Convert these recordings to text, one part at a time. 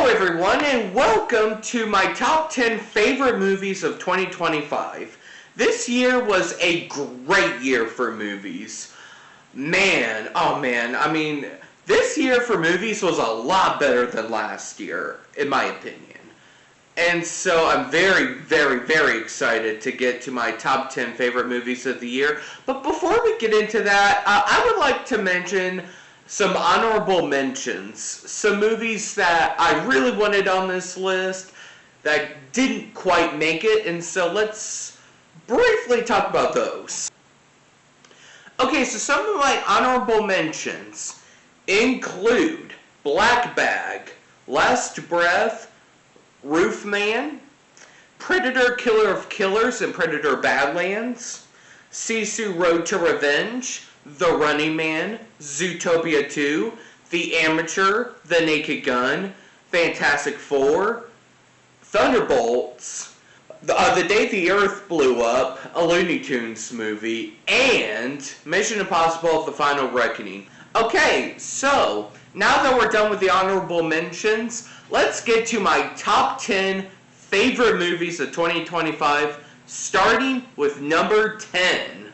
Hello everyone and welcome to my top 10 favorite movies of 2025. This year was a great year for movies. This year for movies was a lot better than last year, in my opinion. And so I'm very excited to get to my top 10 favorite movies of the year. But before we get into that, I would like to mention some honorable mentions. Some movies that I really wanted on this list that didn't quite make it, and so let's briefly talk about those. Okay, so some of my honorable mentions include Black Bag, Last Breath, Roofman, Predator Killer of Killers and Predator Badlands, Sisu Road to Revenge, The Running Man, Zootopia 2, The Amateur, The Naked Gun, Fantastic Four, Thunderbolts, The Day the Earth Blew Up, a Looney Tunes movie, and Mission Impossible: The Final Reckoning. Okay, so now that we're done with the honorable mentions, let's get to my top 10 favorite movies of 2025, starting with number 10.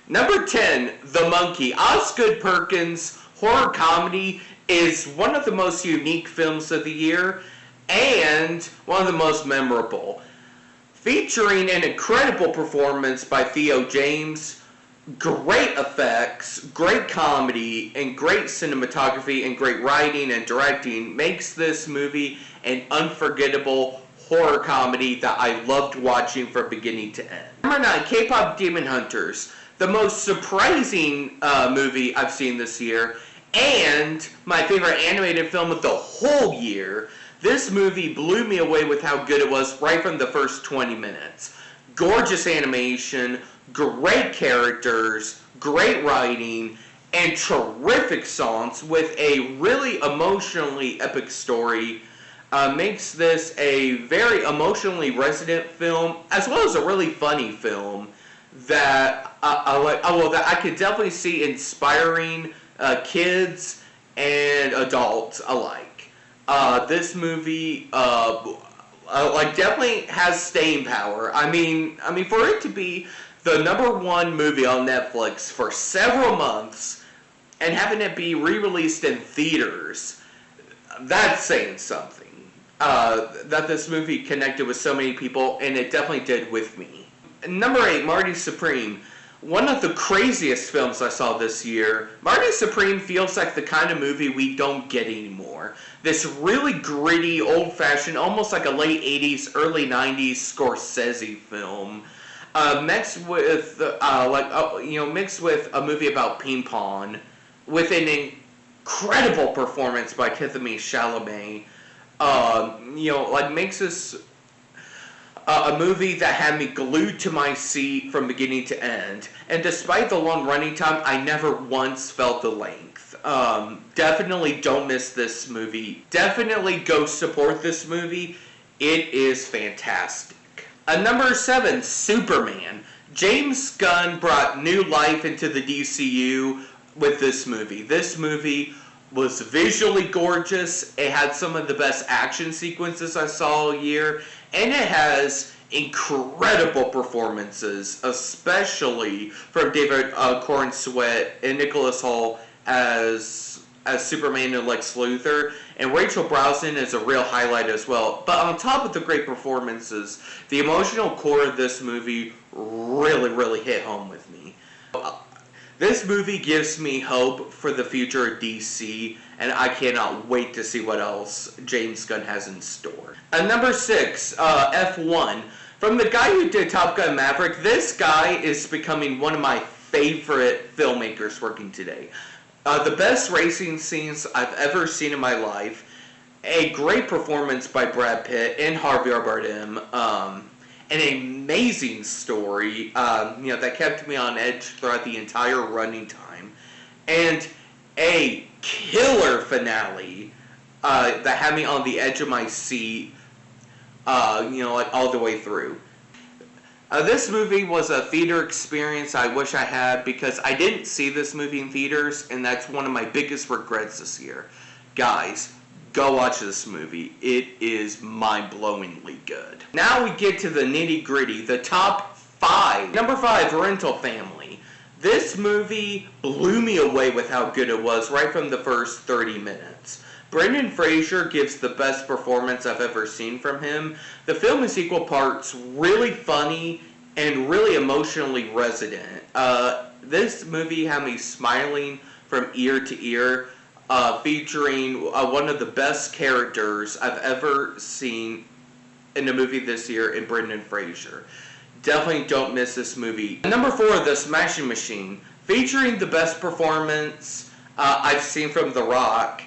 Number 10, The Monkey. Osgood Perkins' horror comedy is one of the most unique films of the year and one of the most memorable. Featuring an incredible performance by Theo James, great effects, great comedy, and great cinematography and great writing and directing makes this movie an unforgettable horror comedy that I loved watching from beginning to end. Number 9, K-Pop Demon Hunters. The most surprising movie I've seen this year, and my favorite animated film of the whole year. This movie blew me away with how good it was right from the first 20 minutes. Gorgeous animation, great characters, great writing, and terrific songs with a really emotionally epic story. Makes this a very emotionally resonant film, as well as a really funny film that that I could definitely see inspiring kids and adults alike. This movie definitely has staying power. I mean, for it to be the #1 movie on Netflix for several months and having it be re-released in theaters, that's saying something. That this movie connected with so many people, and it definitely did with me. Number 8, Marty Supreme. One of the craziest films I saw this year. Marty Supreme feels like the kind of movie we don't get anymore. This really gritty, old-fashioned, almost like a late 80s, early 90s Scorsese film. Mixed with a movie about ping pong, with an incredible performance by Timothée Chalamet. Makes this a movie that had me glued to my seat from beginning to end. And despite the long running time, I never once felt the length. Definitely don't miss this movie. Definitely go support this movie. It is fantastic. Number 7, Superman. James Gunn brought new life into the DCU with this movie. This movie was visually gorgeous. It had some of the best action sequences I saw all year. And it has incredible performances, especially from David Corenswet and Nicholas Hoult as Superman and Lex Luthor. And Rachel Brosnahan is a real highlight as well. But on top of the great performances, the emotional core of this movie really hit home with me. This movie gives me hope for the future of DC, and I cannot wait to see what else James Gunn has in store. Number 6, F1. From the guy who did Top Gun Maverick, this guy is becoming one of my favorite filmmakers working today. The best racing scenes I've ever seen in my life. A great performance by Brad Pitt and Javier Bardem. An amazing story, that kept me on edge throughout the entire running time, and a killer finale that had me on the edge of my seat, all the way through. This movie was a theater experience I wish I had, because I didn't see this movie in theaters, and that's one of my biggest regrets this year. Guys, go watch this movie. It is mind-blowingly good. Now we get to the nitty-gritty, the top 5. Number 5, Rental Family. This movie blew me away with how good it was right from the first 30 minutes. Brendan Fraser gives the best performance I've ever seen from him. The film is equal parts really funny and really emotionally resonant. This movie had me smiling from ear to ear, featuring one of the best characters I've ever seen in a movie this year in Brendan Fraser. Definitely don't miss this movie. Number 4, The Smashing Machine, featuring the best performance I've seen from The Rock.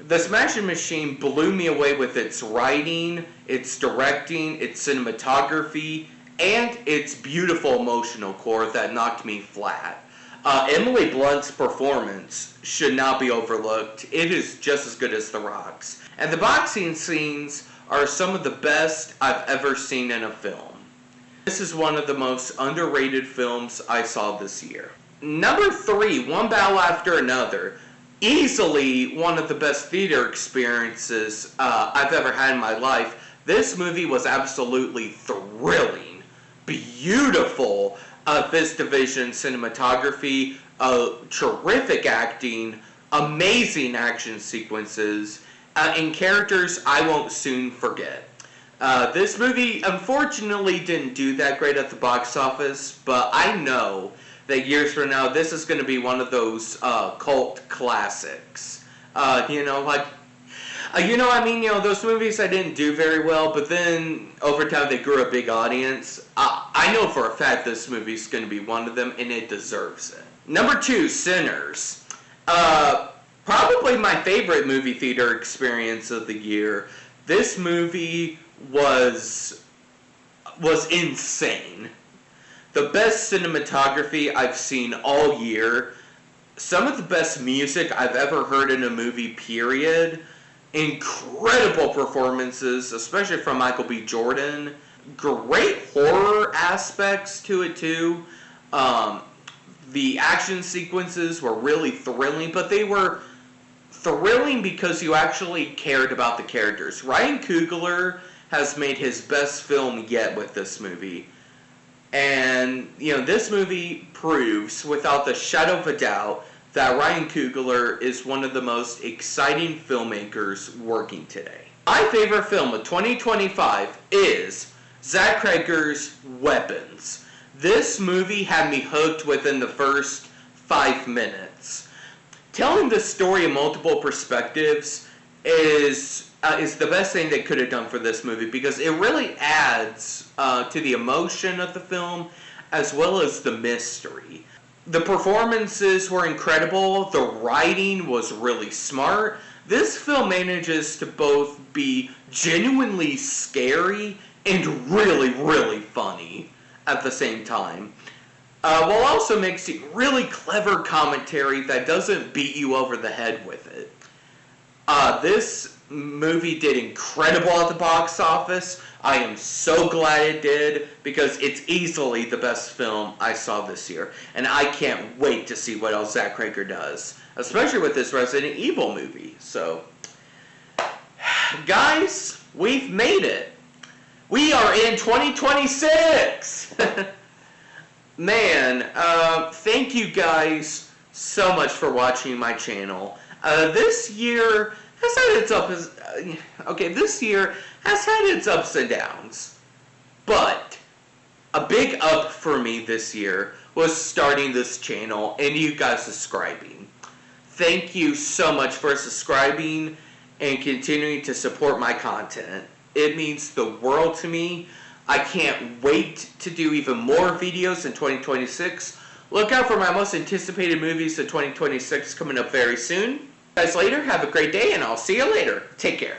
The Smashing Machine blew me away with its writing, its directing, its cinematography, and its beautiful emotional core that knocked me flat. Emily Blunt's performance should not be overlooked. It is just as good as The Rock's. And the boxing scenes are some of the best I've ever seen in a film. This is one of the most underrated films I saw this year. Number 3, One Battle After Another. Easily one of the best theater experiences I've ever had in my life. This movie was absolutely thrilling, beautiful Fist Division cinematography, terrific acting, amazing action sequences, and characters I won't soon forget. This movie unfortunately didn't do that great at the box office, but I know that years from now, this is going to be one of those cult classics. Those movies that didn't do very well, but then over time they grew a big audience. I know for a fact this movie's going to be one of them, and it deserves it. Number 2, Sinners. Probably my favorite movie theater experience of the year. This movie was insane. The best cinematography I've seen all year. Some of the best music I've ever heard in a movie, period. Incredible performances, especially from Michael B. Jordan. Great horror aspects to it, too. The action sequences were really thrilling, but they were thrilling because you actually cared about the characters. Ryan Coogler has made his best film yet with this movie. And, this movie proves, without the shadow of a doubt, that Ryan Coogler is one of the most exciting filmmakers working today. My favorite film of 2025 is Zach Cregger's Weapons. This movie had me hooked within the first 5 minutes. Telling the story in multiple perspectives is the best thing they could have done for this movie, because it really adds to the emotion of the film as well as the mystery. The performances were incredible. The writing was really smart. This film manages to both be genuinely scary and really, really funny at the same time, while also mixing really clever commentary that doesn't beat you over the head with it. This movie did incredible at the box office. I am so glad it did, because it's easily the best film I saw this year. And I can't wait to see what else Zach Cregger does, especially with this Resident Evil movie. So, guys, we've made it. We are in 2026! Man, thank you guys so much for watching my channel. This year has had its ups and downs, but a big up for me this year was starting this channel and you guys subscribing. Thank you so much for subscribing and continuing to support my content. It means the world to me. I can't wait to do even more videos in 2026. Look out for my most anticipated movies of 2026 coming up very soon. Guys, later, have a great day, and I'll see you later. Take care.